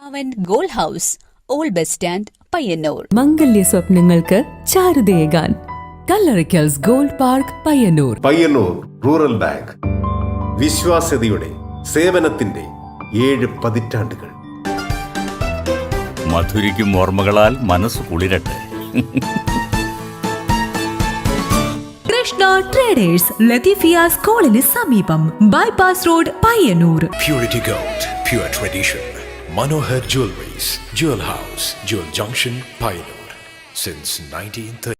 അവൻ gold house, old bus stand, Payyanur. മംഗല്യ സ്വപ്നങ്ങൾക്ക് ചാരുതയേകാൻ Kallarickals gold park, Payyanur. Payyanur rural bank, വിശ്വാസ്യതയുടെ സേവനത്തിന്റെ 7 പതിറ്റാണ്ടുകൾ. മധുരിക്കും ഓർമ്മകളാൽ മനസ്സ് കുളിരട്ടെ. കൃഷ്ണ ട്രേഡേഴ്സ്, ലത്തീഫിയ സ്കൂളിന് സമീപം, bypass road, Payyanur. Purity Gold, pure tradition. Manohar Jewelries, Jewel House, Jewel Junction, Payyanur, since 1930.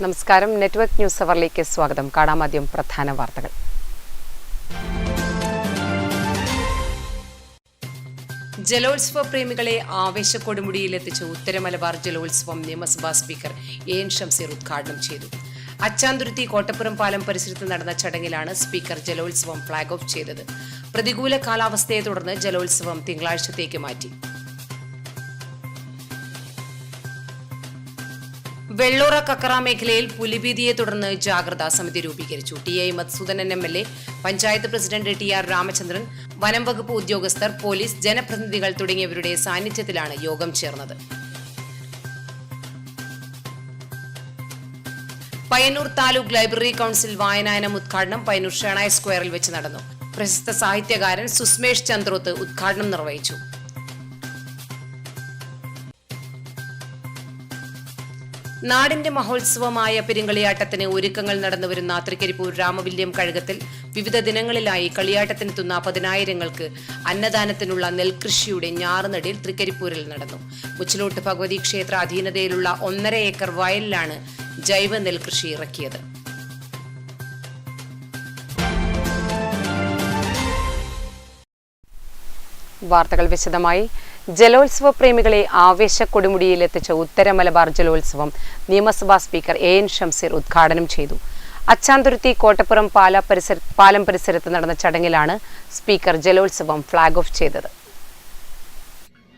നമസ്കാരം. നെറ്റ്വർക്ക് ന്യൂസ് അവറിലേക്ക് സ്വാഗതം. കാണാമാദ്യം പ്രധാന വാർത്തകൾ. ജലോത്സവ പ്രേമികളെ ആവേശക്കൊടുമുടിയിലെത്തിച്ച് ഉത്തര മലബാർ ജലോത്സവം നിയമസഭാ സ്പീക്കർ എൻ ഷംസീർ ഉദ്ഘാടനം ചെയ്തു. അച്ചാന്തുരുത്തി കോട്ടപ്പുറം പാലം പരിസരത്ത് നടന്ന ചടങ്ങിലാണ് സ്പീക്കർ ജലോത്സവം ഫ്ളാഗ് ഓഫ് ചെയ്തത്. പ്രതികൂല കാലാവസ്ഥയെ തുടർന്ന് ജലോത്സവം തിങ്കളാഴ്ചത്തേക്ക് മാറ്റി. വെള്ളോറ കക്കറ മേഖലയിൽ പുലിഭീതിയെ തുടർന്ന് ജാഗ്രതാ സമിതി രൂപീകരിച്ചു. TI. Madhusudanan MLA, panchayat president TR. Ramachandran, വനം വകുപ്പ് ഉദ്യോഗസ്ഥർ, പോലീസ്, ജനപ്രതിനിധികൾ തുടങ്ങിയവരുടെ സാന്നിധ്യത്തിലാണ് യോഗം ചേർന്നത്. പയ്യന്നൂർ താലൂക്ക് ലൈബ്രറി കൌൺസിൽ വായനായനം ഉദ്ഘാടനം പയ്യന്നൂർ ഷേണായ് സ്ക്വയറിൽ വെച്ച് നടന്നു. പ്രശസ്ത സാഹിത്യകാരൻ സുസ്മേഷ് ചന്ദ്രോത്ത് ഉദ്ഘാടനം നിർവഹിച്ചു. നാടിന്റെ മഹോത്സവമായ പെരുങ്കളിയാട്ടത്തിന് ഒരുക്കങ്ങൾ നടന്നുവരുന്ന തൃക്കരിപ്പൂർ രാമവില്യം കഴകത്തിൽ വിവിധ ദിനങ്ങളിലായി കളിയാട്ടത്തിനെത്തുന്ന 10,000ങ്ങൾക്ക് അന്നദാനത്തിനുള്ള നെൽകൃഷിയുടെ ഞാറുനടീൽ തൃക്കരിപ്പൂരിൽ നടന്നു. മുച്ചിലോട്ട് ഭഗവതി ക്ഷേത്ര അധീനതയിലുള്ള 1.5 ഏക്കർ വയലിലാണ് ജൈവ നെൽകൃഷി ഇറക്കിയത്. വാർത്തകൾ വിശദമായി. ജലോത്സവ പ്രേമികളെ ആവേശക്കൊടുമുടിയിലെത്തിച്ച ഉത്തര മലബാർ ജലോത്സവം നിയമസഭാ സ്പീക്കർ എൻ ഷംസീർ ഉദ്ഘാടനം ചെയ്തു. അച്ചാന്തുരുത്തി കോട്ടപ്പുറം പാലം പരിസരത്ത് നടന്ന ചടങ്ങിലാണ് സ്പീക്കർ ജലോത്സവം ഫ്ളാഗ് ഓഫ് ചെയ്തത്.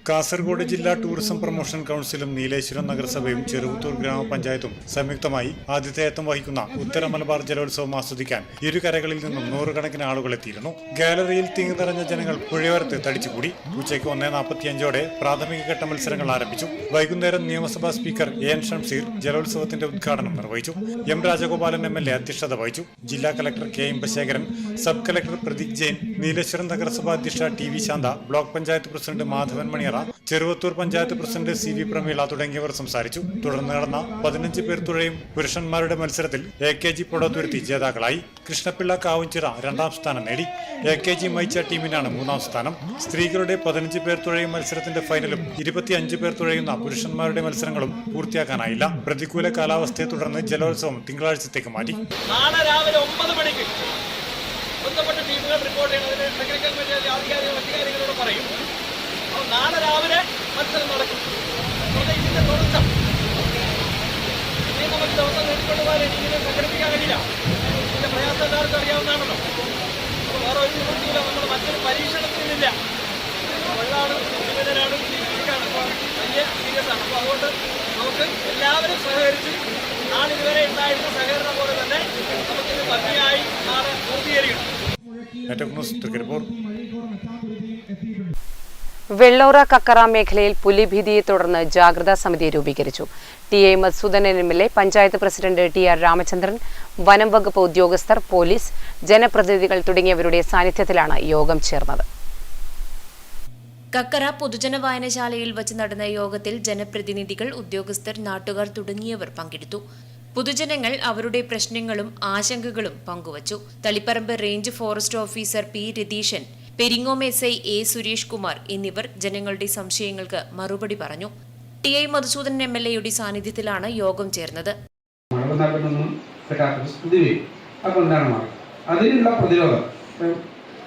കാസർഗോഡ് ജില്ലാ ടൂറിസം പ്രൊമോഷൻ കൌൺസിലും നീലേശ്വരം നഗരസഭയും ചെറുപുത്തൂർ ഗ്രാമപഞ്ചായത്തും സംയുക്തമായി ആതിഥേയത്വം വഹിക്കുന്ന ഉത്തര മലബാർ ജലോത്സവം ആസ്വദിക്കാൻ ഇരുകരകളിൽ നിന്നും 100 കണക്കിന് ആളുകൾ എത്തിയിരുന്നു. ഗാലറിയിൽ തിങ്ങി നിറഞ്ഞ ജനങ്ങൾ പുഴയോരത്ത് തടിച്ചുകൂടി. ഉച്ചയ്ക്ക് 1:45 പ്രാഥമിക ഘട്ട മത്സരങ്ങൾ ആരംഭിച്ചു. വൈകുന്നേരം നിയമസഭാ സ്പീക്കർ എൻ ഷംസീർ ജലോത്സവത്തിന്റെ ഉദ്ഘാടനം നിർവഹിച്ചു. എം രാജഗോപാലൻ എം.എൽ.എ അധ്യക്ഷത വഹിച്ചു. ജില്ലാ collector K Imbasekharan, sub collector Pradeep Jain, Nileshwaram നഗരസഭാ അധ്യക്ഷ TV. Shantha, block panchayat president Madhavan Maniyara, Cheruvathur panchayat president CV. Prameela തുടങ്ങിയവർ സംസാരിച്ചു. തുടർന്ന് നടന്ന 15 പേർ തുഴയും പുരുഷന്മാരുടെ മത്സരത്തിൽ എ.കെ.ജി. പൊടത്തുരുത്തി ജേതാക്കളായി. കൃഷ്ണപിള്ള കാവുംചിറ 2ാം സ്ഥാനം നേടി. എ.കെ.ജി. മൈച്ച ടീമിനാണ് 3ാം സ്ഥാനം. സ്ത്രീകളുടെ 15 പേർ തുഴയും മത്സരത്തിന്റെ ഫൈനലും 25 പേർ തുഴയുന്ന പുരുഷന്മാരുടെ മത്സരങ്ങളും പൂർത്തിയാക്കാനായില്ല. പ്രതികൂല കാലാവസ്ഥയെ തുടർന്ന് ജലോത്സവം തിങ്കളാഴ്ചത്തേക്ക് മാറ്റി. നാളെ രാവിലെ 9 മണിക്ക് ബന്ധപ്പെട്ട ടീമുകൾ റിപ്പോർട്ട് ചെയ്യുന്നതിന് ടെക്നിക്കൽ അധികാരികളോട് പറയും. നാളെ രാവിലെ മത്സരം നടക്കും. ഇതിന്റെ തുടക്കം ഇനി നമുക്ക് ദിവസം നേടിക്കൊണ്ടുപോകാൻ എനിക്കിത് സംഘടിപ്പിക്കാൻ കഴിയില്ല. ഇതിന്റെ പ്രയാസം എല്ലാവർക്കും അറിയാവുന്നതാണല്ലോ. അപ്പോൾ വേറെ ഒരു നിവൃത്തിയില്ല. നമ്മൾ മറ്റൊരു പരീക്ഷണത്തിനില്ല. വെള്ളമാണ്, വിവിധനാണ്, വലിയ സീരിയസ് ആണ്. അപ്പോൾ അതുകൊണ്ട് നമുക്ക് എല്ലാവരും സഹകരിച്ച് നാളിതുവരെ ഉണ്ടായിരുന്ന സഹകരണം പോലെ തന്നെ നമുക്കിത് ഭംഗിയായി നാളെ പൂർത്തീകരിക്കണം. വെള്ളോറ കക്കറ മേഖലയിൽ പുലിഭീതിയെ തുടർന്ന് ജാഗ്രതാ സമിതി രൂപീകരിച്ചു. TI. Madhusudanan MLA, panchayat president TR. Ramachandran, വനം വകുപ്പ് ഉദ്യോഗസ്ഥർ, പോലീസ്, ജനപ്രതിനിധികൾ തുടങ്ങിയവരുടെ സാന്നിധ്യത്തിലാണ് യോഗം ചേർന്നത്. കക്കറ പൊതുജന വായനശാലയിൽ വച്ച് നടന്ന യോഗത്തിൽ ജനപ്രതിനിധികൾ, ഉദ്യോഗസ്ഥർ, നാട്ടുകാർ തുടങ്ങിയവർ പങ്കെടുത്തു. പൊതുജനങ്ങൾ അവരുടെ പ്രശ്നങ്ങളും ആശങ്കകളും പങ്കുവച്ചു. Taliparamba range forest officer P. Ratheeshan, Peringome SI. A. Suresh Kumar എന്നിവർ ജനങ്ങളുടെ സംശയങ്ങൾക്ക് മറുപടി പറഞ്ഞു. ടി.ഐ. മധുസൂദനൻ എം.എൽ.എയുടെ സാന്നിധ്യത്തിലാണ് യോഗം ചേർന്നത്. അതിനുള്ള പ്രതിരോധം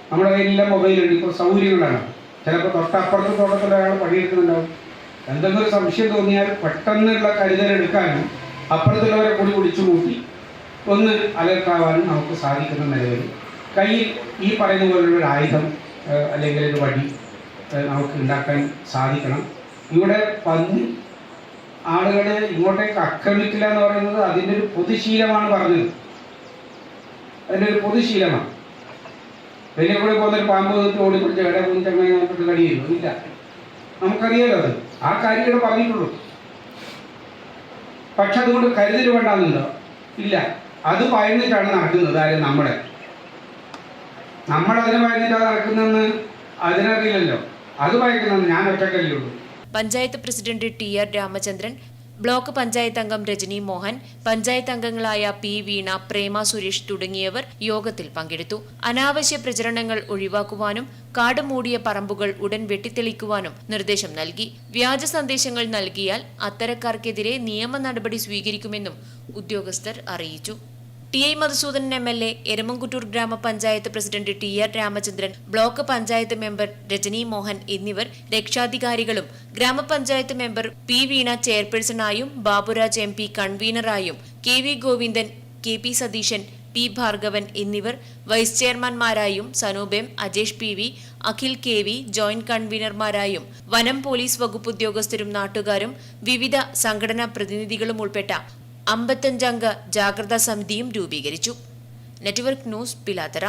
നമ്മുടെ കയ്യിലുള്ള മൊബൈലുണ്ട്, ഇപ്പോൾ സൗകര്യങ്ങളാണ്. ചിലപ്പോൾ തൊട്ടപ്പുറത്ത് തോട്ടത്തിൽ ഒരാൾ പണിയെടുക്കുന്നുണ്ടാവും. എന്തെങ്കിലും സംശയം തോന്നിയാൽ പെട്ടെന്നുള്ള കരുതലെടുക്കാനും അപ്പുറത്തുള്ളവരെ കൂടി പിടിച്ചു കൂട്ടി ഒന്ന് അലർട്ടാവാനും നമുക്ക് സാധിക്കുന്ന നിലവിൽ കയ്യിൽ ഈ പറയുന്ന പോലുള്ള ഒരു ആയുധം അല്ലെങ്കിൽ ഒരു വടി നമുക്ക് ഉണ്ടാക്കാൻ സാധിക്കണം. ഇവിടെ പന്നി ആളുകളെ ഇങ്ങോട്ടേക്ക് ആക്രമിക്കില്ല എന്ന് പറയുന്നത് അതിൻ്റെ ഒരു പൊതുശീലമാണ് പറഞ്ഞത്. അതിൻ്റെ ഒരു പൊതുശീലമാണ്. വലിയ കൂടെ പോകുന്നൊരു പാമ്പ് ഓടിപ്പിടിച്ച് ഇട കുഞ്ഞങ്ങനെ നമുക്ക് കടിയുള്ളൂ ഇല്ല, നമുക്കറിയാലോ അത്. ആ കാര്യം ഇവിടെ പറഞ്ഞിട്ടുള്ളൂ. പക്ഷെ അതുകൊണ്ട് കരുതൽ വേണ്ടാന്നുണ്ടോ? ഇല്ല. അത് ഭയന്നിട്ടാണ് നടക്കുന്നത്. ആരും നമ്മളതിനെ ഭയന്നിട്ടാണ് നടക്കുന്നതെന്ന് അതിനറിയില്ലല്ലോ. അത് ഭയക്കുന്നത് ഞാൻ ഒറ്റക്കല്ലേ ഉള്ളൂ. Panchayat president TR. Ramachandran, block panchayat അംഗം രജനി മോഹൻ, പഞ്ചായത്ത് അംഗങ്ങളായ പി. വീണ, പ്രേമ സുരേഷ് തുടങ്ങിയവർ യോഗത്തിൽ പങ്കെടുത്തു. അനാവശ്യ പ്രചരണങ്ങൾ ഒഴിവാക്കുവാനും കാട് മൂടിയ പറമ്പുകൾ ഉടൻ വെട്ടിത്തെളിക്കുവാനും നിർദ്ദേശം നൽകി. വ്യാജ സന്ദേശങ്ങൾ നൽകിയാൽ അത്തരക്കാർക്കെതിരെ നിയമ നടപടി സ്വീകരിക്കുമെന്നും ഉദ്യോഗസ്ഥർ അറിയിച്ചു. ടി.ഐ. മധുസൂദനൻ എം.എൽ.എ, എരമംകുറ്റൂർ ഗ്രാമപഞ്ചായത്ത് president TR. Ramachandran, block panchayat member Rajani Mohan എന്നിവർ രക്ഷാധികാരികളും ഗ്രാമപഞ്ചായത്ത് മെമ്പർ പി. വീണ ചെയർപേഴ്സണായും ബാബുരാജ് എം.പി. കൺവീനറായും KV. Govindan, KP. Sathishan, T. Bhargavan എന്നിവർ വൈസ് ചെയർമാൻമാരായും Sanoop, Ajesh PV., Akhil KV. Joint കൺവീനർമാരായും വനം പോലീസ് വകുപ്പ് ഉദ്യോഗസ്ഥരും നാട്ടുകാരും വിവിധ സംഘടനാ പ്രതിനിധികളും ഉൾപ്പെട്ട 55-അംഗ ജാഗ്രതാ സമിതിയും രൂപീകരിച്ചു. Network news, Pilathara.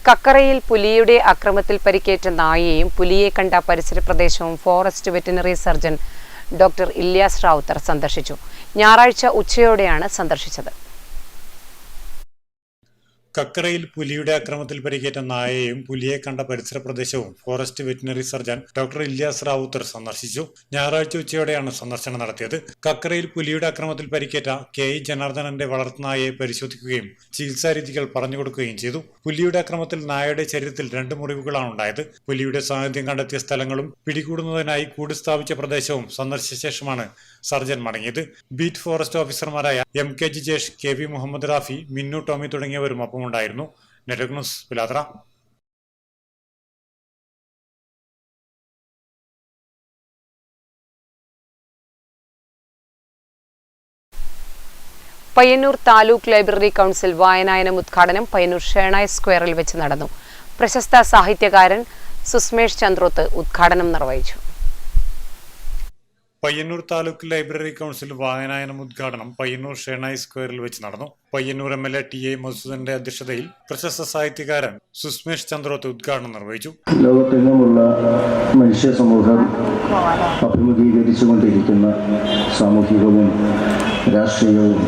കക്കറയിൽ പുലിയുടെ അക്രമത്തിൽ പരിക്കേറ്റ നായയെയും പുലിയെ കണ്ട പരിസര പ്രദേശവും forest veterinary surgeon doctor Ilyas Rawther സന്ദർശിച്ചു. ഞായറാഴ്ച ഉച്ചയോടെയാണ് സന്ദർശിച്ചത്. കക്കറയിൽ പുലിയുടെ ആക്രമണത്തിൽ പരിക്കേറ്റ നായയെയും പുലിയെ കണ്ട പരിസര പ്രദേശവും forest veterinary surgeon doctor Ilyas Rawther സന്ദർശിച്ചു. ഞായറാഴ്ച ഉച്ചയോടെയാണ് സന്ദർശനം നടത്തിയത്. കക്കറയിൽ പുലിയുടെ ആക്രമണത്തിൽ പരിക്കേറ്റ കെ. ജനാർദ്ദനന്റെ വളർത്തുനായയെ പരിശോധിക്കുകയും ചികിത്സാ രീതികൾ പറഞ്ഞുകൊടുക്കുകയും ചെയ്തു. പുലിയുടെ ആക്രമണത്തിൽ നായയുടെ ശരീരത്തിൽ 2 മുറിവുകളാണ് ഉണ്ടായത്. പുലിയുടെ സാന്നിധ്യം കണ്ടെത്തിയ സ്ഥലങ്ങളും പിടികൂടുന്നതിനായി കൂട് സ്ഥാപിച്ച പ്രദേശവും സന്ദർശിച്ച ശേഷമാണ് സർജൻ മടങ്ങിയത്. ബീറ്റ് ഫോറസ്റ്റ് ഓഫീസർമാരായ M. K. Jijesh, K. V. Muhammad Rafi, Minnu Tomy തുടങ്ങിയവരും ഒപ്പമുണ്ടായിരുന്നു. Network news, Pilathara. Payyanur taluk library council വായനായനം ഉദ്ഘാടനം പയ്യന്നൂർ ഷേണായ് സ്ക്വയറിൽ വെച്ച് നടന്നു. പ്രശസ്ത സാഹിത്യകാരൻ സുസ്മേഷ് ചന്ദ്രോത്ത് ഉദ്ഘാടനം നിർവഹിച്ചു. പയ്യന്നൂർ താലൂക്ക് ലൈബ്രറി കൗൺസിൽ വായനായനം ഉദ്ഘാടനം പയ്യന്നൂർ ഷേണായ് സ്ക്വയറിൽ വെച്ച് നടന്നു. പയ്യന്നൂർ എം.എൽ.എ. ടി.ഐ. മധുസൂദനന്റെ അധ്യക്ഷതയിൽ പ്രശസ്ത സാഹിത്യകാരൻ സുസ്മേഷ് ചന്ദ്രോത്ത് ഉദ്ഘാടനം നിർവഹിച്ചു. ലോകത്തെങ്ങുമുള്ള മനുഷ്യ സമൂഹം അഭിമുഖീകരിച്ചുകൊണ്ടിരിക്കുന്ന സാമൂഹികവും രാഷ്ട്രീയവും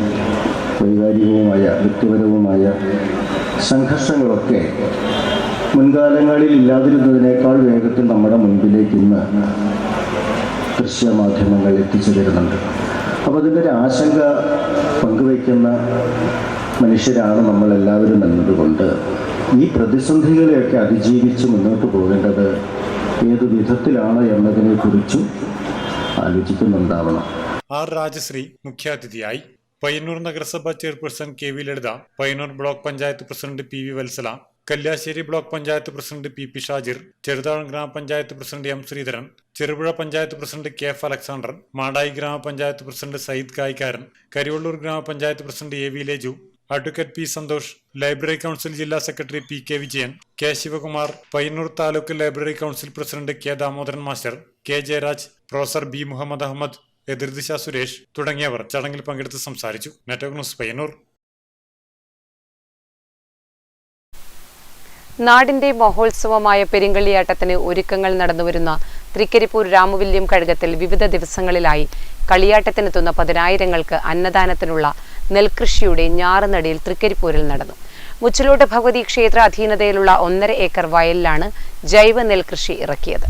വൈകാരികവുമായ വ്യക്തിപരവുമായ സംഘർഷങ്ങളൊക്കെ മുൻകാലങ്ങളിൽ ഇല്ലാതിരുന്നതിനേക്കാൾ വേഗത്തിൽ നമ്മുടെ മുൻപിലേക്ക് ഇന്ന് ദൃശ്യമാധ്യമങ്ങൾ എത്തിച്ചു തരുന്നുണ്ട്. അപ്പോൾ അതിൻ്റെ ഒരു ആശങ്ക പങ്കുവയ്ക്കുന്ന മനുഷ്യരാണ് നമ്മളെല്ലാവരും എന്നതുകൊണ്ട് ഈ പ്രതിസന്ധികളെയൊക്കെ അതിജീവിച്ച് മുന്നോട്ട് പോകേണ്ടത് ഏതു വിധത്തിലാണ് എന്നതിനെക്കുറിച്ചും ആലോചിക്കുന്നുണ്ടാവണം. ആർ. രാജശ്രീ മുഖ്യാതിഥിയായി. പയ്യന്നൂർ നഗരസഭ chairperson K. V. Lalitha, Payyanur block panchayat president P. V. Vatsala, Kalliasseri block panchayat president P. P. Shajir, Cheruthazham ഗ്രാമപഞ്ചായത്ത് president M. Sreedharan, Cherupuzha panchayat president K. F. Alexander, Madayi ഗ്രാമപഞ്ചായത്ത് പ്രസിഡന്റ് സയ്യിദ് കായ്ക്കാരൻ, കരിവള്ളൂർ ഗ്രാമപഞ്ചായത്ത് president A. V. Leju, advocate P. Santhosh, library council ജില്ലാ secretary P. K. Vijayan, K. Sivakumar, Payyanur taluk library council president K. Damodaran master, K. Jayaraj, professor B. Muhammad Ahmed, എതിർദിശ Suresh തുടങ്ങിയവർ ചടങ്ങിൽ പങ്കെടുത്ത് സംസാരിച്ചു. Network news, Payyanur. നാടിന്റെ മഹോത്സവമായ പെരിങ്കളിയാട്ടത്തിന് ഒരുക്കങ്ങൾ നടന്നുവരുന്ന തൃക്കരിപ്പൂർ രാമവില്യം കഴകത്തിൽ വിവിധ ദിവസങ്ങളിലായി കളിയാട്ടത്തിനെത്തുന്ന 10,000-ങ്ങൾക്ക് അന്നദാനത്തിനുള്ള നെൽകൃഷിയുടെ ഞാറുനടിയിൽ തൃക്കരിപ്പൂരിൽ നടന്നു. മുച്ചിലോട്ട് ഭഗവതി ക്ഷേത്ര അധീനതയിലുള്ള 1.5 ഏക്കർ വയലിലാണ് ജൈവ നെൽകൃഷി ഇറക്കിയത്.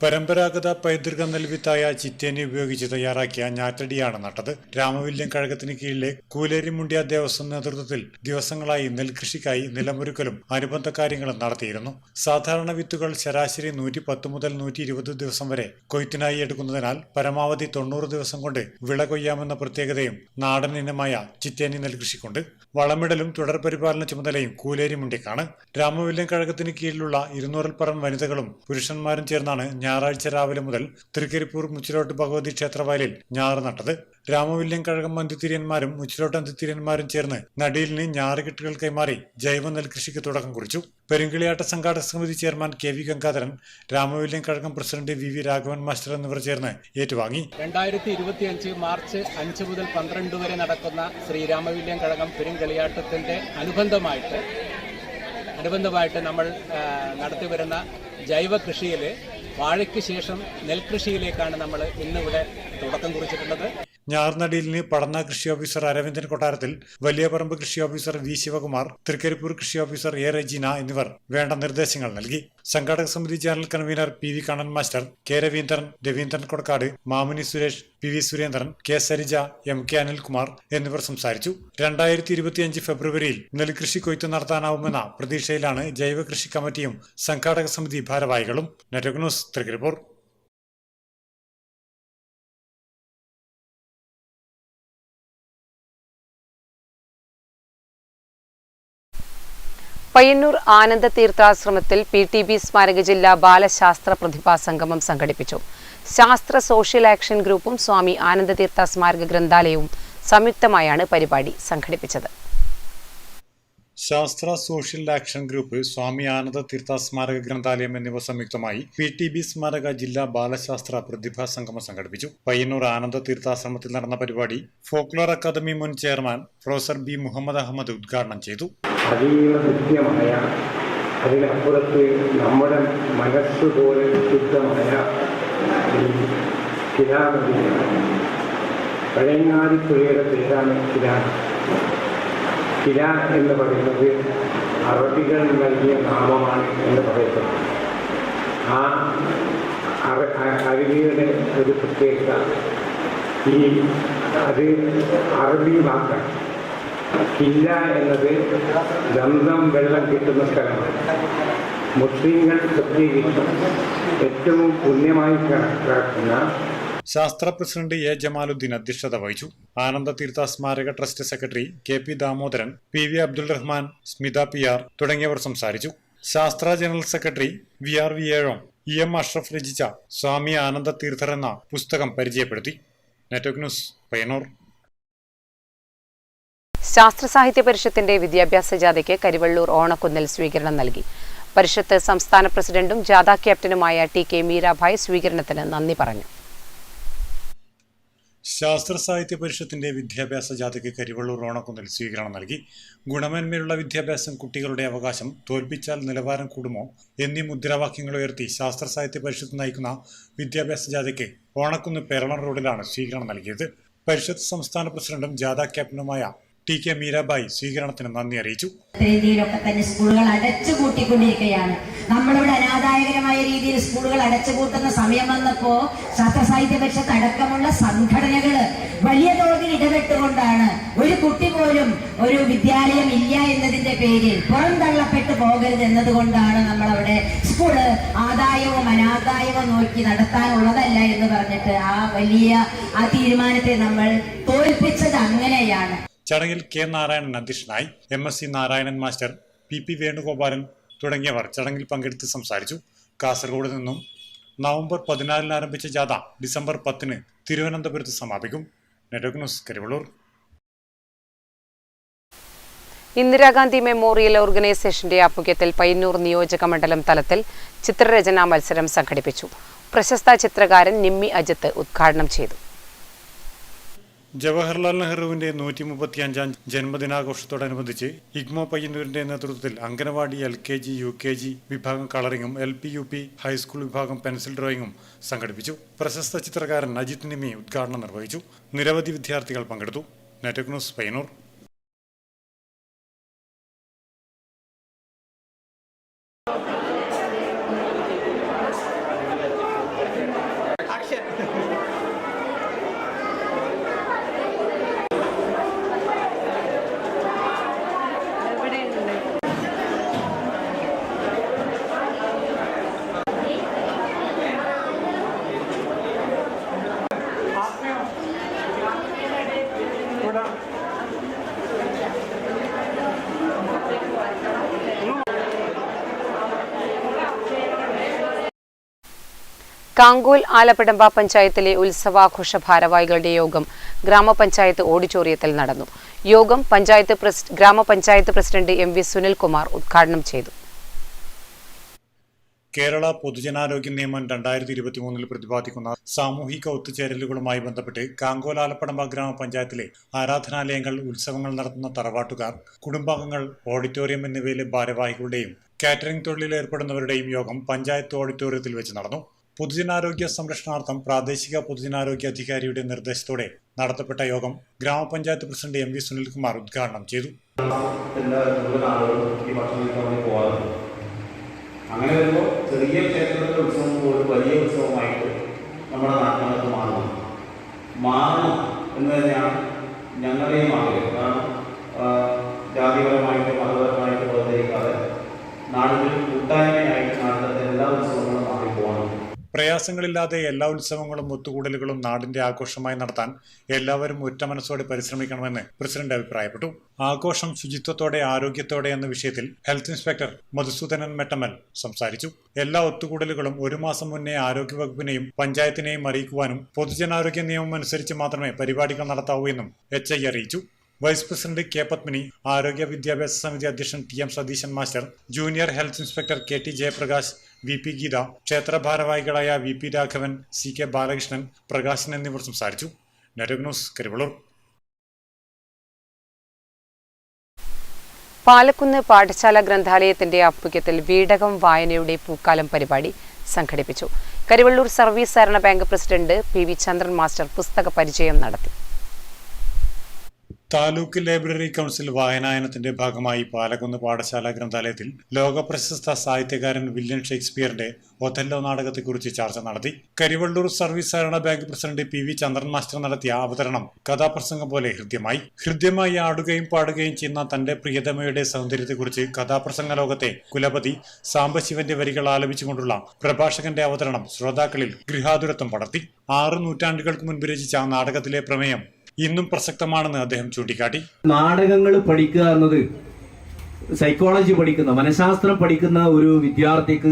പരമ്പരാഗത പൈതൃക നെൽവിത്തായ ചിറ്റേനി ഉപയോഗിച്ച് തയ്യാറാക്കിയ ഞാറ്റടിയാണ് നട്ടത്. രാമവില്യം കഴകത്തിന് കീഴിലെ കൂലേരി മുണ്ടിയ ദേവസ്വം നേതൃത്വത്തിൽ ദിവസങ്ങളായി നെൽകൃഷിക്കായി നിലമൊരുക്കലും അനുബന്ധ കാര്യങ്ങളും നടത്തിയിരുന്നു. സാധാരണ വിത്തുകൾ ശരാശരി 110 മുതൽ 120 ദിവസം വരെ കൊയ്ത്തിനായി എടുക്കുന്നതിനാൽ പരമാവധി 90 ദിവസം കൊണ്ട് വിള കൊയ്യാമെന്ന പ്രത്യേകതയും നാടൻ ഇനമായ ചിറ്റേനി നെൽകൃഷിക്കുണ്ട്. വളമിടലും തുടർ പരിപാലന ചുമതലയും കൂലേരി മുണ്ടിക്കാണ്. രാമവില്യം കഴകത്തിന് കീഴിലുള്ള 200-ൽ പരം വനിതകളും പുരുഷന്മാരും ചേർന്നാണ് ഞായറാഴ്ച രാവിലെ മുതൽ തൃക്കരിപ്പൂർ മുച്ചിലോട്ട് ഭഗവതി ക്ഷേത്രവയലിൽ ഞാറ് നട്ടത്. രാമവില്യം കഴകം അന്തിതിരിയന്മാരും മുച്ചിലോട്ട് അന്തിതിരിയന്മാരും ചേർന്ന് നടീലിന് ഞാറുകെട്ടുകൾ കൈമാറി ജൈവ നെൽകൃഷിക്ക് തുടക്കം കുറിച്ചു. പെരുങ്കിളിയാട്ട സംഘാടക സമിതി chairman KV Gangadharan, Ramavilliam Kazhakam president VV Raghavan master എന്നിവർ ചേർന്ന് ഏറ്റുവാങ്ങി. 2025 മാർച്ച് 5 മുതൽ 12 വരെ നടക്കുന്ന ശ്രീരാമവില്യം കഴകം പെരുങ്കളിയാട്ടത്തിന്റെ അനുബന്ധമായിട്ട് നമ്മൾ നടത്തിവരുന്ന ജൈവ കൃഷിയിൽ വാഴയ്ക്ക് ശേഷം നെൽകൃഷിയിലേക്കാണ് നമ്മൾ ഇന്നിവിടെ തുടക്കം കുറിച്ചിട്ടുള്ളത്. ഞാർനടീലിന് പടന്ന കൃഷി ഓഫീസർ അരവിന്ദൻ കൊട്ടാരത്തിൽ, വലിയപറമ്പ് കൃഷി ഓഫീസർ V ശിവകുമാർ, തൃക്കരിപ്പൂർ കൃഷി ഓഫീസർ A റെജീന എന്നിവർ വേണ്ട നിർദ്ദേശങ്ങൾ നൽകി. സംഘാടക സമിതി general convener PV Kannan master, K Raveendran, Raveendran Kodakkad, Mamuni Suresh, PV Surendran, K Sarija, MK Anilkumar എന്നിവർ സംസാരിച്ചു. 2025 ഫെബ്രുവരിയിൽ നെൽകൃഷി കൊയ്ത്ത് നടത്താനാവുമെന്ന പ്രതീക്ഷയിലാണ് ജൈവ കൃഷി കമ്മിറ്റിയും സംഘാടക സമിതി ഭാരവാഹികളും. Network news, Trikaripur. പയ്യന്നൂർ ആനന്ദ തീർത്ഥാശ്രമത്തിൽ PTB സ്മാരക ജില്ലാ ബാലശാസ്ത്ര പ്രതിഭാ സംഗമം സംഘടിപ്പിച്ചു. ശാസ്ത്ര സോഷ്യൽ ആക്ഷൻ ഗ്രൂപ്പും സ്വാമി ആനന്ദ തീർത്ഥ സ്മാരക ഗ്രന്ഥാലയവും സംയുക്തമായാണ് പരിപാടി സംഘടിപ്പിച്ചത്. ശാസ്ത്ര സോഷ്യൽ ആക്ഷൻ ഗ്രൂപ്പ്, സ്വാമി ആനന്ദ തീർത്ഥ സ്മാരക ഗ്രന്ഥാലയം എന്നിവ സംയുക്തമായി PTB സ്മാരക ജില്ലാ ബാലശാസ്ത്ര പ്രതിഭാ സംഗമം സംഘടിപ്പിച്ചു. പയ്യന്നൂർ ആനന്ദ തീർത്ഥാശ്രമത്തിൽ നടന്ന പരിപാടി ഫോക്ലോർ അക്കാദമി മുൻ ചെയർമാൻ പ്രൊഫസർ B മുഹമ്മദ് അഹമ്മദ് ഉദ്ഘാടനം ചെയ്തു. അതീവ കൃത്യമായ, അതിനപ്പുറത്ത് നമ്മുടെ മനസ്സുപോലെ ശുദ്ധമായ ഈ കിരാനദി, പഴയങ്ങാടിപ്പുഴയുടെ പേരാണ് കിരാന. കിര എന്ന് പറയുന്നത് അറബികൾ നൽകിയ നാമമാണ് എന്ന് പറയപ്പെടുന്നു. ആ അറബിയുടെ ഒരു പ്രത്യേകത, അത് അറബി വാക്കാണ്. കില്ല എന്നത് ഗന്ധം വെള്ളം കിട്ടുന്ന സ്ഥലമാണ്. മുസ്ലിങ്ങൾ പ്രത്യേകിച്ചും ഏറ്റവും പുണ്യമായി കണക്കാക്കുന്ന ശാസ്ത്ര പ്രസിഡന്റ് A ജമാലുദ്ദീൻ അധ്യക്ഷത വഹിച്ചു. ആനന്ദ തീർത്ഥ സ്മാരക trust secretary KP Damodaran, PV Abdul Rahman, Smitha PR തുടങ്ങിയവർ സംസാരിച്ചു. ശാസ്ത്ര general secretary VR വിയേഴോം EM Ashraf രചിച്ച സ്വാമി ആനന്ദ തീർത്ഥർ എന്ന പുസ്തകം പരിചയപ്പെടുത്തി. Network news, Payyanur. ശാസ്ത്ര സാഹിത്യ പരിഷത്തിന്റെ വിദ്യാഭ്യാസ ജാഥയ്ക്ക് കരിവള്ളൂർ ഓണക്കുന്നിൽ സ്വീകരണം നൽകി. പരിഷത്ത് സംസ്ഥാന പ്രസിഡന്റും ജാഥ ക്യാപ്റ്റനുമായ TK മീരാഭായ് സ്വീകരണത്തിന് നന്ദി പറഞ്ഞു. ശാസ്ത്ര സാഹിത്യ പരിഷത്തിന്റെ വിദ്യാഭ്യാസ ജാഥയ്ക്ക് കരിവള്ളൂർ ഓണക്കുന്നിൽ സ്വീകരണം നൽകി. ഗുണമേന്മയുള്ള വിദ്യാഭ്യാസം, കുട്ടികളുടെ അവകാശം, തോൽപ്പിച്ചാൽ നിലവാരം കൂടുമോ എന്നീ മുദ്രാവാക്യങ്ങൾ ഉയർത്തി ശാസ്ത്ര സാഹിത്യ പരിഷത്ത് നയിക്കുന്ന വിദ്യാഭ്യാസ ജാഥയ്ക്ക് ഓണക്കുന്ന് പേരളം റോഡിലാണ് സ്വീകരണം നൽകിയത്. പരിഷത്ത് സംസ്ഥാന പ്രസിഡന്റും ജാഥ ക്യാപ്റ്റനുമായ TK മീരാഭായ് സ്വീകരണത്തിന് നന്ദി അറിയിച്ചു. രീതിയിലൊക്കെ തന്നെ സ്കൂളുകൾ അടച്ചുപൂട്ടിക്കൊണ്ടിരിക്കുകയാണ്. നമ്മളിവിടെ അനാദായകരമായ രീതിയിൽ സ്കൂളുകൾ അടച്ചുപൂട്ടുന്ന സമയം വന്നപ്പോ ശാസ്ത്ര സാഹിത്യ പരിഷത്ത് അടക്കമുള്ള സംഘടനകൾ വലിയ തോതിൽ ഇടപെട്ടുകൊണ്ടാണ് ഒരു കുട്ടി പോലും ഒരു വിദ്യാലയം ഇല്ല എന്നതിന്റെ പേരിൽ പുറന്തള്ളപ്പെട്ടു പോകരുത് എന്നതുകൊണ്ടാണ് നമ്മളവിടെ സ്കൂള് ആദായവും അനാദായവും നോക്കി നടത്താനുള്ളതല്ല എന്ന് പറഞ്ഞിട്ട് ആ തീരുമാനത്തെ നമ്മൾ തോൽപ്പിച്ചത് അങ്ങനെയാണ്. ചടങ്ങിൽ K നാരായണൻ അധ്യക്ഷനായി. MSc Narayanan master, PP Venugopalan തുടങ്ങിയവർ ചടങ്ങിൽ പങ്കെടുത്ത് സംസാരിച്ചു. കാസർഗോഡ് നിന്നും നവംബർ 14 ആരംഭിച്ച ജാഥ ഡിസംബർ 10 തിരുവനന്തപുരത്ത് സമാപിക്കും. Network news, Karivellur. Indira Gandhi memorial ഓർഗനൈസേഷന്റെ ആഭിമുഖ്യത്തിൽ പയ്യന്നൂർ നിയോജക മണ്ഡലം തലത്തിൽ ചിത്രരചനാ മത്സരം സംഘടിപ്പിച്ചു. പ്രശസ്ത ചിത്രകാരൻ നിമ്മി അജിത്ത് ഉദ്ഘാടനം ചെയ്തു. ജവഹർലാൽ നെഹ്റുവിന്റെ 135ാം ജന്മദിനാഘോഷത്തോടനുബന്ധിച്ച് ഇഗ്മോ പയ്യന്നൂരിന്റെ നേതൃത്വത്തിൽ അംഗനവാടി, LKG, UKG വിഭാഗം കളറിംഗും LP-UP ഹൈസ്കൂൾ വിഭാഗം പെൻസിൽ ഡ്രോയിങ്ങും സംഘടിപ്പിച്ചു. പ്രശസ്ത ചിത്രകാരൻ അജിത് നിമ്മി ഉദ്ഘാടനം നിർവഹിച്ചു. നിരവധി വിദ്യാർത്ഥികൾ പങ്കെടുത്തു. Network news, Payyanur. കാങ്കോൽ ആലപ്പടമ്പ പഞ്ചായത്തിലെ ഉത്സവാഘോഷ ഭാരവാഹികളുടെ യോഗം ഗ്രാമപഞ്ചായത്ത് ഓഡിറ്റോറിയത്തിൽ നടന്നു. യോഗം ഗ്രാമപഞ്ചായത്ത് പ്രസിഡന്റ് MV സുനിൽകുമാർ ഉദ്ഘാടനം ചെയ്തു. കേരള പൊതുജനാരോഗ്യ നിയമം 2023 പ്രതിപാദിക്കുന്ന സാമൂഹിക ഒത്തുചേരലുകളുമായി ബന്ധപ്പെട്ട് കാങ്കോൽ ആലപ്പടമ്പ ഗ്രാമപഞ്ചായത്തിലെ ആരാധനാലയങ്ങൾ, ഉത്സവങ്ങൾ നടത്തുന്ന തറവാട്ടുകാർ, കുടുംബാംഗങ്ങൾ, ഓഡിറ്റോറിയം എന്നിവയിലെ ഭാരവാഹികളുടെയും കാറ്ററിംഗ് തൊഴിലിൽ ഏർപ്പെടുന്നവരുടെയും യോഗം പഞ്ചായത്ത് ഓഡിറ്റോറിയത്തിൽ വെച്ച് നടന്നു. പൊതുജനാരോഗ്യ സംരക്ഷണാർത്ഥം പ്രാദേശിക പൊതുജനാരോഗ്യ അധികാരിയുടെ നിർദ്ദേശത്തോടെ നടത്തപ്പെട്ട യോഗം ഗ്രാമപഞ്ചായത്ത് പ്രസിഡന്റ് MV സുനിൽകുമാർ ഉദ്ഘാടനം ചെയ്തു. അങ്ങനെ വരുമ്പോൾ ചെറിയ ക്ഷേത്രത്തിലെ ഉത്സവം പോലും വലിയ ഉത്സവമായിട്ട് നമ്മുടെ നാട്ടിനകത്ത് മാറണം എന്ന് തന്നെയാണ് ഞങ്ങളുടെയും ആഗ്രഹം. കാരണം ജാതിപരമായിട്ട് മതപരമായിട്ട് വേർതിരിക്കാതെ നാടിൽ കൂട്ടായ്മയായിട്ട് നാട്ടിലത്തെ എല്ലാ ഉത്സവങ്ങളും മാറിപ്പോകണം. പ്രയാസങ്ങളില്ലാതെ എല്ലാ ഉത്സവങ്ങളും ഒത്തുകൂടലുകളും നാടിന്റെ ആഘോഷമായി നടത്താൻ എല്ലാവരും ഒറ്റ മനസ്സോടെ പരിശ്രമിക്കണമെന്ന് പ്രസിഡന്റ് അഭിപ്രായപ്പെട്ടു. ആഘോഷം ശുചിത്വത്തോടെ ആരോഗ്യത്തോടെ എന്ന വിഷയത്തിൽ ഹെൽത്ത് ഇൻസ്പെക്ടർ മധുസൂദനൻ മെട്ടമൽ സംസാരിച്ചു. എല്ലാ ഒത്തുകൂടലുകളും 1 മാസം മുന്നേ ആരോഗ്യവകുപ്പിനെയും പഞ്ചായത്തിനെയും അറിയിക്കുവാനും പൊതുജനാരോഗ്യ നിയമം അനുസരിച്ച് മാത്രമേ പരിപാടികൾ നടത്താവൂ എന്നും HI അറിയിച്ചു. വൈസ് പ്രസിഡന്റ് K പത്മിനി, ആരോഗ്യ വിദ്യാഭ്യാസ സമിതി അധ്യക്ഷൻ TM Satheeshan master, junior health inspector KT Jayaprakash, VP Geetha, ക്ഷേത്ര ഭാരവാഹികളായ VP രാഘവൻ, CK ബാലകൃഷ്ണൻ, പ്രകാശൻ എന്നിവർ സംസാരിച്ചു. Network news, Karivellur. പാലക്കുന്ന് പാഠശാല ഗ്രന്ഥാലയത്തിന്റെ ആഭിമുഖ്യത്തിൽ വീടകം വായനയുടെ പൂക്കാലം പരിപാടി സംഘടിപ്പിച്ചു. കരിവള്ളൂർ സർവീസ് സഹകരണ bank president PV Chandran master പുസ്തക പരിചയം നടത്തി. താലൂക്ക് ലൈബ്രറി കൗൺസിൽ വായനായനത്തിന്റെ ഭാഗമായി പാലക്കുന്ന് പാഠശാല ഗ്രന്ഥാലയത്തിൽ ലോകപ്രശസ്ത സാഹിത്യകാരൻ വില്യം ഷേക്സ്പിയറിന്റെ ഒഥല്ലോ നാടകത്തെക്കുറിച്ച് ചർച്ച നടത്തി. കരിവള്ളൂർ സർവീസ് സഹകരണ bank president PV Chandran master നടത്തിയ അവതരണം കഥാപ്രസംഗം പോലെ ഹൃദ്യമായി ആടുകയും പാടുകയും ചെയ്യുന്ന തന്റെ പ്രിയതമയുടെ സൗന്ദര്യത്തെക്കുറിച്ച് കഥാപ്രസംഗ ലോകത്തെ കുലപതി സാംബശിവന്റെ വരികൾ ആലപിച്ചുകൊണ്ടുള്ള പ്രഭാഷകന്റെ അവതരണം ശ്രോതാക്കളിൽ ഗൃഹാതുരത്വം പടർത്തി. 6 നൂറ്റാണ്ടുകൾക്ക് മുൻപ് രചിച്ച നാടകത്തിലെ പ്രമേയം ഇന്നും പ്രസക്തമാണെന്ന് അദ്ദേഹം ചൂണ്ടിക്കാട്ടി. നാടകങ്ങൾ പഠിക്കുക എന്നത് സൈക്കോളജി പഠിക്കുന്ന, മനഃശാസ്ത്രം പഠിക്കുന്ന ഒരു വിദ്യാർത്ഥിക്ക്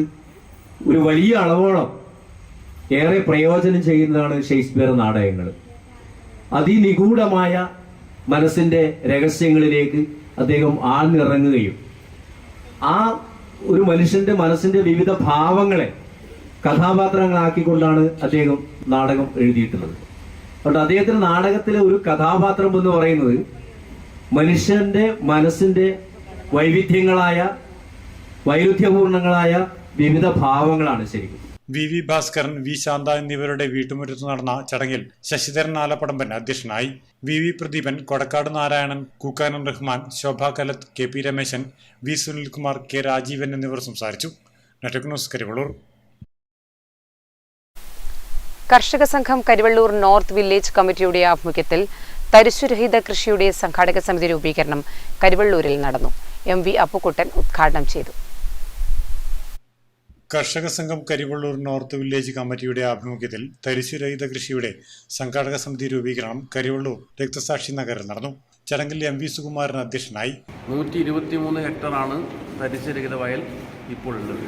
ഒരു വലിയ അളവോളം ഏറെ പ്രയോജനം ചെയ്യുന്നതാണ് ഷേക്സ്പിയർ നാടകങ്ങൾ. അതിനിഗൂഢമായ മനസ്സിന്റെ രഹസ്യങ്ങളിലേക്ക് അദ്ദേഹം ആഴ്ന്നിറങ്ങുകയും ആ ഒരു മനുഷ്യന്റെ മനസ്സിന്റെ വിവിധ ഭാവങ്ങളെ കഥാപാത്രങ്ങളാക്കിക്കൊണ്ടാണ് അദ്ദേഹം നാടകം എഴുതിയിട്ടുള്ളത്. അതുകൊണ്ട് അദ്ദേഹത്തിന്റെ നാടകത്തിലെ ഒരു കഥാപാത്രം എന്ന് പറയുന്നത് മനുഷ്യന്റെ മനസ്സിന്റെ വൈരുദ്ധ്യപൂർണങ്ങളായ വിവിധ ഭാവങ്ങളാണ് ശരിക്കും. VV ഭാസ്കരൻ, V ശാന്ത എന്നിവരുടെ വീട്ടുമുറ്റത്ത് നടന്ന ചടങ്ങിൽ ശശിധരൻ ആലപ്പടമ്പൻ അധ്യക്ഷനായി. VV പ്രദീപൻ, കൊടക്കാട് നാരായണൻ, കൂക്കാനൻ റഹ്മാൻ, ശോഭ കലത്ത്, KP Rameshan, V Sunilkumar, K Rajeevan എന്നിവർ സംസാരിച്ചു. Network news, Karivellur. കർഷക സംഘം കരിവള്ളൂർ നോർത്ത് വില്ലേജ് കമ്മിറ്റിയുടെ ആഭിമുഖ്യത്തിൽ തരിശുരഹിത കൃഷിയുടെ സംഘാടക സമിതി രൂപീകരണം കരിവള്ളൂരിൽ നടന്നു. MV അപ്പുക്കുട്ടൻ ഉദ്ഘാടനം ചെയ്തു. കർഷക സംഘം കരിവള്ളൂർ നോർത്ത് വില്ലേജ് കമ്മിറ്റിയുടെ ആഭിമുഖ്യത്തിൽ തരിശുരഹിത കൃഷിയുടെ സംഘാടക സമിതി രൂപീകരണം കരിവള്ളൂർ രക്തസാക്ഷി നഗറിൽ നടന്നു. ചടങ്ങിൽ MV സുകുമാരൻ അധ്യക്ഷനായി. 123 ഹെക്ടറാണ് തരിശുരഹിത വയൽ ഇപ്പോൾ ഉള്ളത്.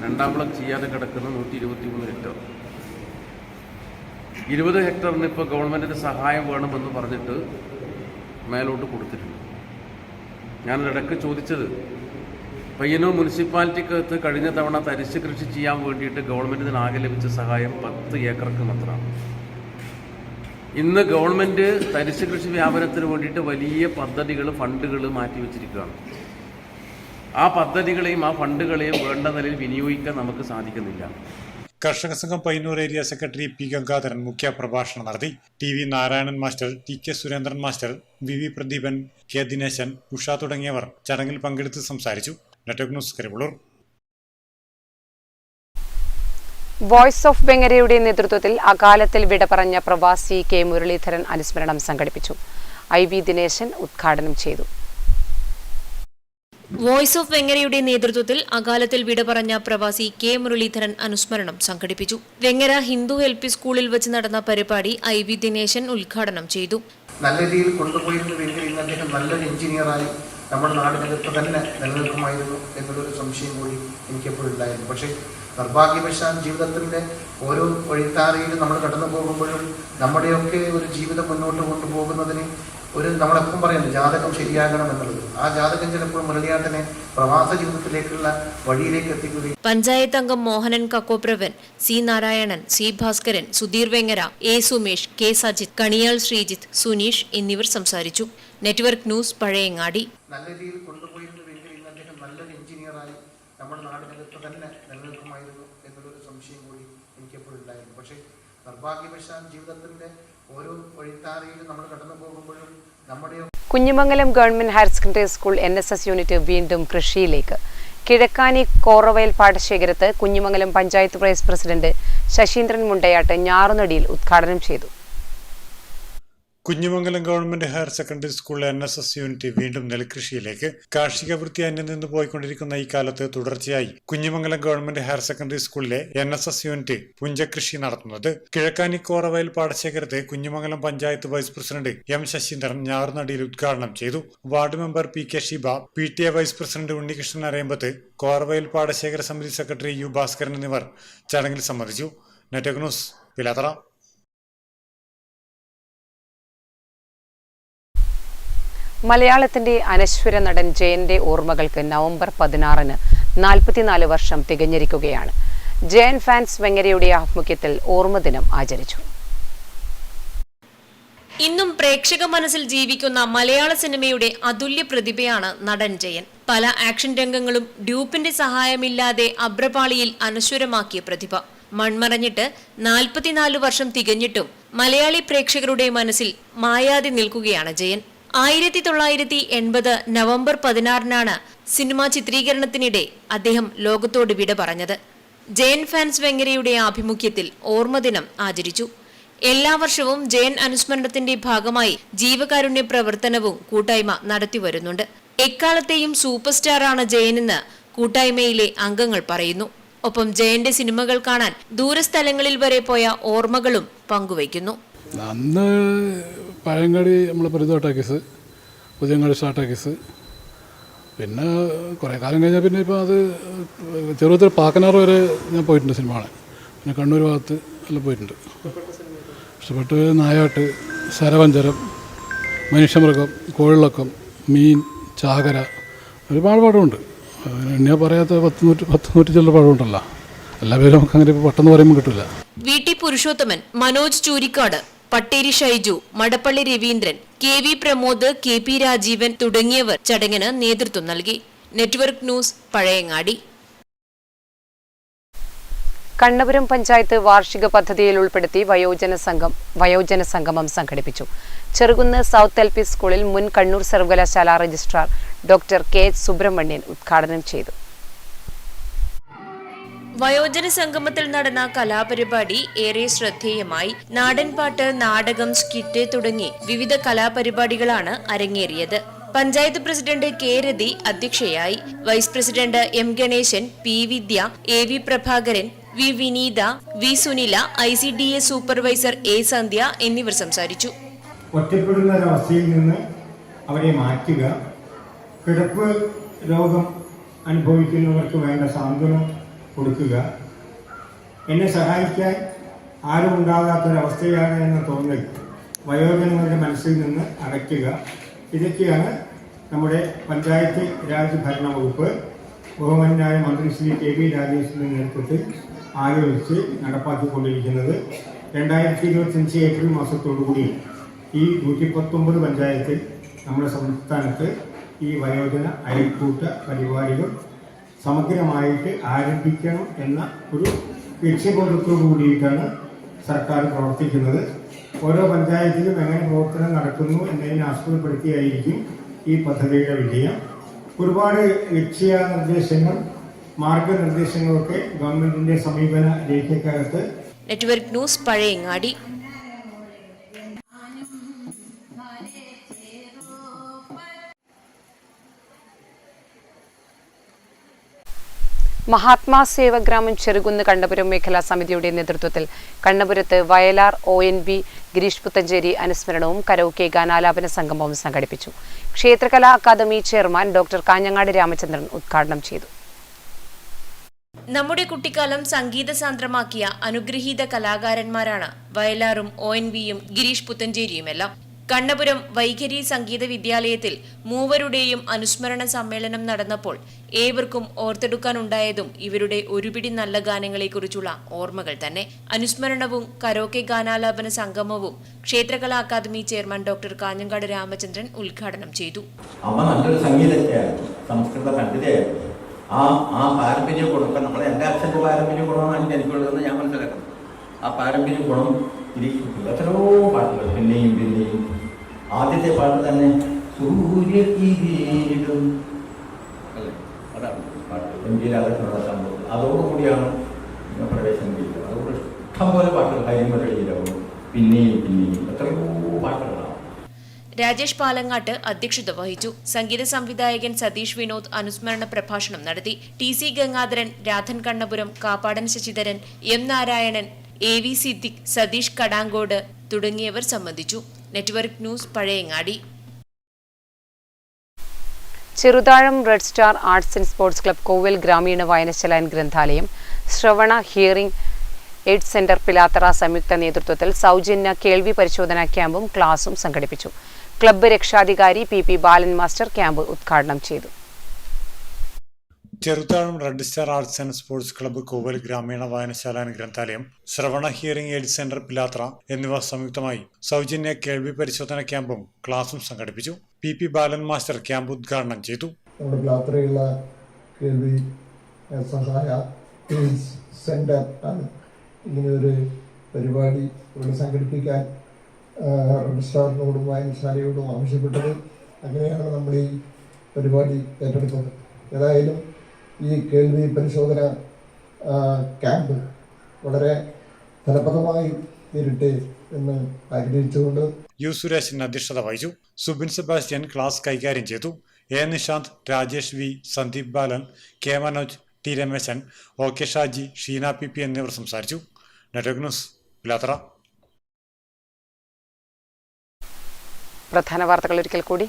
രണ്ടാം വിള ചെയ്യാതെ കിടക്കുന്ന 123 ഹെക്ടർ. 20 ഹെക്ടറിന് ഇപ്പോൾ ഗവൺമെൻറ്റിൻ്റെ സഹായം വേണമെന്ന് പറഞ്ഞിട്ട് മേലോട്ട് കൊടുത്തിട്ടുണ്ട്. ഞാനിടയ്ക്ക് ചോദിച്ചത്, പയ്യന്നൂർ മുനിസിപ്പാലിറ്റിക്കകത്ത് കഴിഞ്ഞ തവണ തരിശ് കൃഷി ചെയ്യാൻ വേണ്ടിയിട്ട് ഗവൺമെൻറ്റിന് ആകെ ലഭിച്ച സഹായം 10 ഏക്കർക്ക് മാത്രമാണ്. ഇന്ന് ഗവൺമെൻറ് തരിശ് കൃഷി വ്യാപനത്തിന് വേണ്ടിയിട്ട് വലിയ പദ്ധതികൾ, ഫണ്ടുകൾ മാറ്റിവെച്ചിരിക്കുകയാണ്. ആ പദ്ധതികളെയും ആ ഫണ്ടുകളെയും വേണ്ട നിലയിൽ വിനിയോഗിക്കാൻ നമുക്ക് സാധിക്കുന്നില്ല. കർഷക സംഘം Payyanur area secretary P Gangadharan മുഖ്യ പ്രഭാഷണം നടത്തി. TV Narayanan master, TK Surendran master, VV Pradeepan, K Dineshan, Usha തുടങ്ങിയവർ ചടങ്ങിൽ പങ്കെടുത്ത് സംസാരിച്ചു. Network news, Karivellur. Voice of വെങ്ങരയുടെ നേതൃത്വത്തിൽ അകാലത്തിൽ വിട പറഞ്ഞ പ്രവാസി K മുരളീധരൻ അനുസ്മരണം സംഘടിപ്പിച്ചു. IV ദിനേശൻ ഉദ്ഘാടനം ചെയ്തു. വോയ്സ് ഓഫ് വെങ്ങരയുടെ നേതൃത്വത്തിൽ അകാലത്തിൽ വിട പറഞ്ഞ പ്രവാസി K മുരളീധരൻ അനുസ്മരണം സംഘടിപ്പിച്ചു. വെങ്ങര ഹിന്ദു LP സ്കൂളിൽ വെച്ച് നടന്ന പരിപാടി IV ദിനേശൻ ഉദ്ഘാടനം ചെയ്തു. നല്ല രീതിയിൽ കൊണ്ടുപോയിരുന്നുവെങ്കിൽ ഇന്ന് അദ്ദേഹം നല്ലൊരു എഞ്ചിനീയറായി നമ്മുടെ നാടിനകത്ത് തന്നെ നിലനിൽക്കുമായിരുന്നു എന്നുള്ളൊരു സംശയം കൂടി എനിക്കെപ്പോഴും ഉണ്ടായിരുന്നു. പക്ഷേ നിർഭാഗ്യവശാൽ ജീവിതത്തിൻ്റെ ഓരോ വഴിത്താരയിലും നമ്മൾ കടന്നു പോകുമ്പോഴും നമ്മുടെയൊക്കെ ഒരു ജീവിതം മുന്നോട്ട് കൊണ്ടുപോകുന്നതിന് നമ്മളെപ്പം പറയുന്നത് ജാതകം ശരിയാകണം എന്നുള്ളത്. ആ ജാതകം ചിലപ്പോൾ മുരളിയാട്ടനെ പ്രവാസ ജീവിതത്തിലേക്കുള്ള വഴിയിലേക്ക് എത്തിക്കുകയും. പഞ്ചായത്ത് അംഗം Mohanan Kakkopravan, C Narayanan, C Bhaskaran, Sudheer Vengara, A Sumesh, K Sajith, Kaniyal Sreejith, Suneesh എന്നിവർ സംസാരിച്ചു. Network news, Pazhayangadi. നല്ല രീതിയിൽ കൊണ്ടുപോയിരുന്നുവെങ്കിൽ ഇന്ന് അദ്ദേഹം നല്ലൊരു എഞ്ചിനീയറായി നമ്മുടെ നാടിനകത്ത് തന്നെ നിലനിൽക്കുമായിരുന്നു എന്നുള്ളൊരു സംശയം കൂടി എനിക്കെപ്പോഴും ഉണ്ടായിരുന്നു. പക്ഷേ നിർഭാഗ്യവശാൽ ജീവിതത്തിൻ്റെ ഓരോ വഴിത്താരയിലും നമ്മൾ കടന്നു പോകുമ്പോഴും നമ്മുടെ Kunhimangalam government higher secondary school NSS unit വീണ്ടും കൃഷിയിലേക്ക്. കിഴക്കാനി കോറവയൽ പാടശേഖരത്ത് കുഞ്ഞിമംഗലം പഞ്ചായത്ത് വൈസ് പ്രസിഡന്റ് ശശീന്ദ്രൻ മുണ്ടയാട്ട് ഞാറുനടിയിൽ ഉദ്ഘാടനം ചെയ്തു. Kunhimangalam government higher secondary school NSS unit വീണ്ടും നെൽകൃഷിയിലേക്ക്. കാർഷിക വൃത്തി അന്യം നിന്ന് പോയിക്കൊണ്ടിരിക്കുന്ന ഈ കാലത്ത് തുടർച്ചയായി കുഞ്ഞിമംഗലം ഗവൺമെന്റ് ഹയർ സെക്കൻഡറി സ്കൂളിലെ NSS യൂണിറ്റ് പുഞ്ചകൃഷി നടത്തുന്നത്. കിഴക്കാനി കോറവയൽ പാടശേഖരത്തെ Kunhimangalam panchayat vice president M Sasheendran ഞാറുനടിയിൽ ഉദ്ഘാടനം ചെയ്തു. Ward member PK Sheeba, PTA vice president Unnikrishnan Arayambath, Koravayal പാടശേഖര സമിതി സെക്രട്ടറി U ഭാസ്കരൻ എന്നിവർ ചടങ്ങിൽ സംബന്ധിച്ചു. Network news, Pilathara. മലയാളത്തിന്റെ അനശ്വര നടൻ ജയന്റെ ഓർമ്മകൾക്ക് നവംബർ 16-ന് 44 വർഷം തികഞ്ഞിരിക്കുകയാണ്. ജയൻ ഫാൻസ് വെങ്ങരയുടെ ആഭിമുഖ്യത്തിൽ ഓർമ്മ ദിനം ആചരിച്ചു. ഇന്നും പ്രേക്ഷക മനസ്സിൽ ജീവിക്കുന്ന മലയാള സിനിമയുടെ അതുല്യ പ്രതിഭയാണ് നടൻ ജയൻ. പല ആക്ഷൻ രംഗങ്ങളും ഡ്യൂപ്പിന്റെ സഹായമില്ലാതെ അഭ്രപാളിയിൽ അനശ്വരമാക്കിയ പ്രതിഭ. മൺമറഞ്ഞിട്ട് 44 വർഷം തികഞ്ഞിട്ടും മലയാളി പ്രേക്ഷകരുടെ മനസ്സിൽ മായാതെ നിൽക്കുകയാണ് ജയൻ. 1980 നവംബർ 16-നാണ് സിനിമാ ചിത്രീകരണത്തിനിടെ അദ്ദേഹം ലോകത്തോട് വിട പറഞ്ഞത്. ജയൻ ഫാൻസ് വെങ്ങരയുടെ ആഭിമുഖ്യത്തിൽ ഓർമ്മദിനം ആചരിച്ചു. എല്ലാ വർഷവും ജയൻ അനുസ്മരണത്തിന്റെ ഭാഗമായി ജീവകാരുണ്യ പ്രവർത്തനവും കൂട്ടായ്മ നടത്തിവരുന്നുണ്ട്. എക്കാലത്തെയും സൂപ്പർ സ്റ്റാറാണ് ജയനെന്ന് കൂട്ടായ്മയിലെ അംഗങ്ങൾ പറയുന്നു. ഒപ്പം ജയന്റെ സിനിമകൾ കാണാൻ ദൂരസ്ഥലങ്ങളിൽ വരെ പോയ ഓർമ്മകളും പങ്കുവയ്ക്കുന്നു. അന്ന് പഴയങ്ങാടി നമ്മൾ പരിധോട്ടാക്കീസ്, പുതിയങ്ങാടി സ്റ്റാർട്ടാക്കീസ്, പിന്നെ കുറേ കാലം കഴിഞ്ഞാൽ പിന്നെ ഇപ്പോൾ അത് ചെറുപ്പത്തിൽ പാക്കനാറ് വരെ ഞാൻ പോയിട്ടുണ്ട് സിനിമ കാണാൻ. പിന്നെ കണ്ണൂർ ഭാഗത്ത് എല്ലാം പോയിട്ടുണ്ട്. ഇഷ്ടപ്പെട്ട് നായാട്ട്, ശരവഞ്ചരം, മനുഷ്യമൃഗം, കോഴിളക്കം, മീൻ, ചാകര, ഒരുപാട് പടമുണ്ട്. എന്നെ പറയാത്ത 100 ചില്ലറ പടമുണ്ടല്ലോ. എല്ലാ പേരും നമുക്ക് അങ്ങനെ പെട്ടെന്ന് പറയുമ്പോൾ കിട്ടില്ല. VT Purushothaman, Manoj Choorikkad, Patteri Shaiju, Madappally Raveendran, KV Pramod, KP Rajeevan തുടങ്ങിയവർ ചടങ്ങിന് നേതൃത്വം നൽകി. Network news, Pazhayangadi. കണ്ണപുരം പഞ്ചായത്ത് വാർഷിക പദ്ധതിയിൽ ഉൾപ്പെടുത്തി വയോജന സംഗമം സംഘടിപ്പിച്ചു. ചെറുകുന്ന് സൗത്ത് LP സ്കൂളിൽ മുൻ കണ്ണൂർ സർവകലാശാല രജിസ്ട്രാർ ഡോക്ടർ KH സുബ്രഹ്മണ്യൻ ഉദ്ഘാടനം ചെയ്തു. വയോജന സംഗമത്തിൽ നടന്ന കലാപരിപാടി ഏറെ ശ്രദ്ധേയമായി. നാടൻപാട്ട്, നാടകം, സ്കിറ്റ് തുടങ്ങി വിവിധ കലാപരിപാടികളാണ് അരങ്ങേറിയത്. പഞ്ചായത്ത് പ്രസിഡന്റ് K രതി അധ്യക്ഷയായി. Vice president M Ganeshan, P Vidya, AV Prabhakaran, V Vineetha, V Sunila, ICDS supervisor A Sandhya എന്നിവർ സംസാരിച്ചു. ഒറ്റപ്പെടുന്ന ഒരവസ്ഥയിൽ നിന്ന് അവരെ മാറ്റുക, കിടപ്പ് രോഗം അനുഭവിക്കുന്നവർക്ക് വേണ്ട സാന്ത്വനം കൊടുക്കുക, എന്നെ സഹായിക്കാൻ ആരും ഉണ്ടാകാത്തൊരവസ്ഥയാണ് എന്ന തോന്നൽ വയോജനങ്ങളുടെ മനസ്സിൽ നിന്ന് അകറ്റുക. ഇതൊക്കെയാണ് നമ്മുടെ പഞ്ചായത്ത് രാജ് ഭരണ വകുപ്പ് ബഹുമാന്യനായ മന്ത്രി ശ്രീ KV രാജേഷിന്റെ നേതൃത്വത്തിൽ ആലോചിച്ച് നടപ്പാക്കിക്കൊണ്ടിരിക്കുന്നത്. 2025 ഏപ്രിൽ മാസത്തോടുകൂടി ഈ 119 പഞ്ചായത്തിൽ നമ്മുടെ സംസ്ഥാനത്ത് ഈ വയോജന അയൽക്കൂട്ട പരിപാടികൾ സമഗ്രമായിട്ട് ആരംഭിക്കണം എന്ന ഒരു ലക്ഷ്യബോധത്തോടു കൂടിയിട്ടാണ് സർക്കാർ പ്രവർത്തിക്കുന്നത്. ഓരോ പഞ്ചായത്തിലും എങ്ങനെ പ്രവർത്തനം നടക്കുന്നു എന്നതിനെ ആസ്പദപ്പെടുത്തിയായിരിക്കും ഈ പദ്ധതിയുടെ വിജയം. ഒരുപാട് ലക്ഷ്യനിർദ്ദേശങ്ങൾ, മാർഗനിർദ്ദേശങ്ങളൊക്കെ ഗവൺമെന്റിന്റെ സമീപന രേഖക്കകത്ത്. Network news, Pazhayangadi. മഹാത്മാ സേവഗ്രാമം ചെറുകുന്ന് കണ്ണപുരം മേഖലാ സമിതിയുടെ നേതൃത്വത്തിൽ കണ്ണപുരത്ത് വയലാർ ONV ഗിരീഷ് പുത്തഞ്ചേരി അനുസ്മരണവും കരോക്കെ ഗാനാലാപന സംഗമവും സംഘടിപ്പിച്ചു. ക്ഷേത്രകലാ academy chairman doctor Kanhangad Ramachandran ഉദ്ഘാടനം ചെയ്തു. നമ്മുടെ കുട്ടിക്കാലം സംഗീത സാന്ദ്രമാക്കിയ അനുഗ്രഹീത കലാകാരന്മാരാണ് വയലാറും ONVയും ഗിരീഷ് പുത്തഞ്ചേരിയുമെല്ലാം. കണ്ണപുരം വൈഖരി സംഗീത വിദ്യാലയത്തിൽ മൂവരുടെയും അനുസ്മരണ സമ്മേളനം നടന്നപ്പോൾ ഏവർക്കും ഓർത്തെടുക്കാനുണ്ടായതും ഇവരുടെ ഒരുപിടി നല്ല ഗാനങ്ങളെക്കുറിച്ചുള്ള ഓർമ്മകൾ തന്നെ. അനുസ്മരണവും കരോക്കെ ഗാനാലാപന സംഗമവും ക്ഷേത്രകലാ academy chairman doctor Kanhangad Ramachandran ഉദ്ഘാടനം ചെയ്തു. അമ്മ നല്ലൊരു സംഗീതജ്ഞയായിരുന്നു, സംസ്കൃത പണ്ഡിതയായിരുന്നു. ആ പാരമ്പര്യ ഗുണം, ഇപ്പം നമ്മളെ എൻ്റെ അച്ഛൻ്റെ പാരമ്പര്യ ഗുണമാണ് എനിക്കുള്ളതെന്ന് ഞാൻ മനസ്സിലാക്കുന്നത്. ആ പാരമ്പര്യ ഗുണം ഇരിക്കും. എത്രയോ പാട്ടുകൾ പിന്നെയും ആദ്യത്തെ പാട്ട് തന്നെ സൂര്യകിരീടം അല്ലേ, അതാണ് പാട്ട്. MG രാധാകൃഷ്ണനുള്ള സംഭവം അതോടുകൂടിയാണ് പ്രവേശനം ചെയ്തത്. അതുകൊണ്ട് ഇഷ്ടംപോലെ പാട്ടുകൾ, ഹരിമരളീരവും പിന്നെയും എത്രയോ പാട്ടുകളാണ്. രാജേഷ് പാലങ്ങാട്ട് അധ്യക്ഷത വഹിച്ചു. സംഗീത സംവിധായകൻ സതീഷ് വിനോദ് അനുസ്മരണ പ്രഭാഷണം നടത്തി. TC Gangadharan, Radhan Kannapuram, Kappadan Sasidharan, M Narayanan, AV Siddique, Satheesh Kadankode തുടങ്ങിയവർ സംബന്ധിച്ചു. Network news, Pazhayangadi. Cheruthazham red star arts and sports club, Koval ഗ്രാമീണ വായനശാല ഗ്രന്ഥാലയം, ശ്രവണ ഹിയറിംഗ് എയ്ഡ് സെന്റർ പിലാത്തറ സംയുക്ത നേതൃത്വത്തിൽ സൗജന്യ കേൾവി പരിശോധനാ ക്യാമ്പും ക്ലാസും സംഘടിപ്പിച്ചു. ക്ലബ്ബ് രക്ഷാധികാരി PP ബാലൻ മാസ്റ്റർ ക്യാമ്പ് ഉദ്ഘാടനം ചെയ്തു. Cheruthazham red star arts and sports club, Koval ഗ്രാമീണ വായനശാല ഗ്രന്ഥാലയം, ശ്രവണ ഹിയറിംഗ് എയ്ഡ് സെന്റർ പിലാത്ര എന്നിവ സംയുക്തമായി സൗജന്യ കേൾവി പരിശോധന ക്യാമ്പും ക്ലാസും സംഘടിപ്പിച്ചു. PP ബാലൻ മാസ്റ്റർ ക്യാമ്പ് ഉദ്ഘാടനം ചെയ്തു. നമ്മുടെ പിലാത്രയുള്ള കേൾവി സഹായ സെന്റർ ആണ് ഇങ്ങനെയൊരു പരിപാടി ഇവിടെ സംഘടിപ്പിക്കാൻ റെഡ് സ്റ്റാറിനോടും വായനശാലയോടും ആവശ്യപ്പെട്ടത്. അങ്ങനെയാണ് നമ്മൾ ഈ പരിപാടി ഏറ്റെടുത്തത്. ഏതായാലും ഈ കേൾവി പരിശോധന ക്യാമ്പ് വളരെ ഫലപ്രദമായി തീരട്ടെ എന്ന് ആഗ്രഹിച്ചുകൊണ്ട് സുരേശൻ അധ്യക്ഷത വഹിച്ചു. സുബിൻ സെബാസ്റ്റ്യൻ ക്ലാസ് കൈകാര്യം ചെയ്തു. നിഷാന്ത്, രാജേഷ് V, സന്ദീപ് ബാലൻ, K Manoj, T Rameshan, OK Shaji, Sheena PP എന്നിവർ സംസാരിച്ചു. Network news, Pilathara. പ്രധാന വാർത്തകൾ ഒരിക്കൽ കൂടി.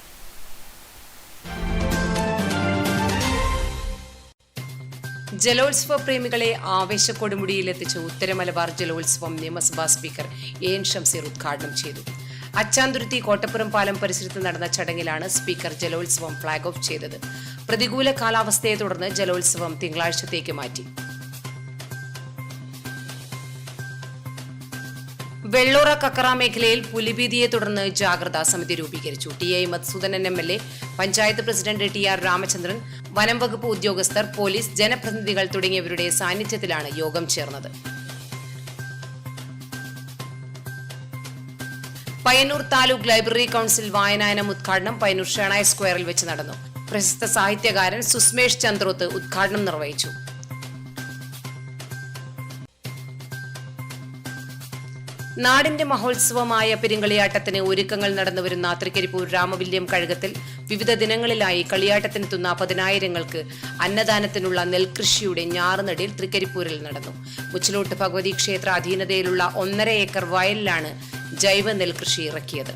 ജലോത്സവ പ്രേമികളെ ആവേശക്കൊടുമുടിയിലെത്തിച്ച് ഉത്തര മലബാർ ജലോത്സവം നിയമസഭാ സ്പീക്കർ AN ഷംസീർ ഉദ്ഘാടനം ചെയ്തു. അച്ചാന്തുരുത്തി കോട്ടപ്പുറം പാലം പരിസരത്ത് നടന്ന ചടങ്ങിലാണ് സ്പീക്കർ ജലോത്സവം ഫ്ളാഗ് ഓഫ് ചെയ്തത്. പ്രതികൂല കാലാവസ്ഥയെ തുടർന്ന് ജലോത്സവം തിങ്കളാഴ്ചത്തേക്ക് മാറ്റി. വെള്ളൂറ കക്കറ മേഖലയിൽ പുലിഭീതിയെ തുടർന്ന് ജാഗ്രതാ സമിതി രൂപീകരിച്ചു. TI Madhusoodanan MLA, panchayat president TR Ramachandran, വനം വകുപ്പ് ഉദ്യോഗസ്ഥർ, പോലീസ്, ജനപ്രതിനിധികൾ തുടങ്ങിയവരുടെ സാന്നിധ്യത്തിലാണ് യോഗം ചേർന്നത്. പയ്യന്നൂർ താലൂക്ക് ലൈബ്രറി കൌൺസിൽ വായനായനം ഉദ്ഘാടനം പയ്യന്നൂർ ഷെണായ് സ്ക്വയറിൽ വെച്ച് നടന്നു. പ്രശസ്ത സാഹിത്യകാരൻ സുസ്മേഷ് ചന്ദ്രോത്ത് ഉദ്ഘാടനം നിർവഹിച്ചു. നാടിന്റെ മഹോത്സവമായ പെരുങ്കളിയാട്ടത്തിന് ഒരുക്കങ്ങൾ നടന്നുവരുന്ന തൃക്കരിപ്പൂർ രാമവില്യം കഴകത്തിൽ വിവിധ ദിനങ്ങളിലായി കളിയാട്ടത്തിനെത്തുന്ന 10,000ങ്ങൾക്ക് അന്നദാനത്തിനുള്ള നെൽകൃഷിയുടെ ഞാറുനടിൽ തൃക്കരിപ്പൂരിൽ നടന്നു. മുച്ചിലോട്ട് ഭഗവതി ക്ഷേത്ര അധീനതയിലുള്ള 1.5 ഏക്കർ വയലിലാണ് ജൈവ നെൽകൃഷി ഇറക്കിയത്.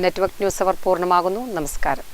നെറ്റ്വർക്ക് ന്യൂസ് അവർ പൂർണ്ണമാകുന്നു. നമസ്കാരം.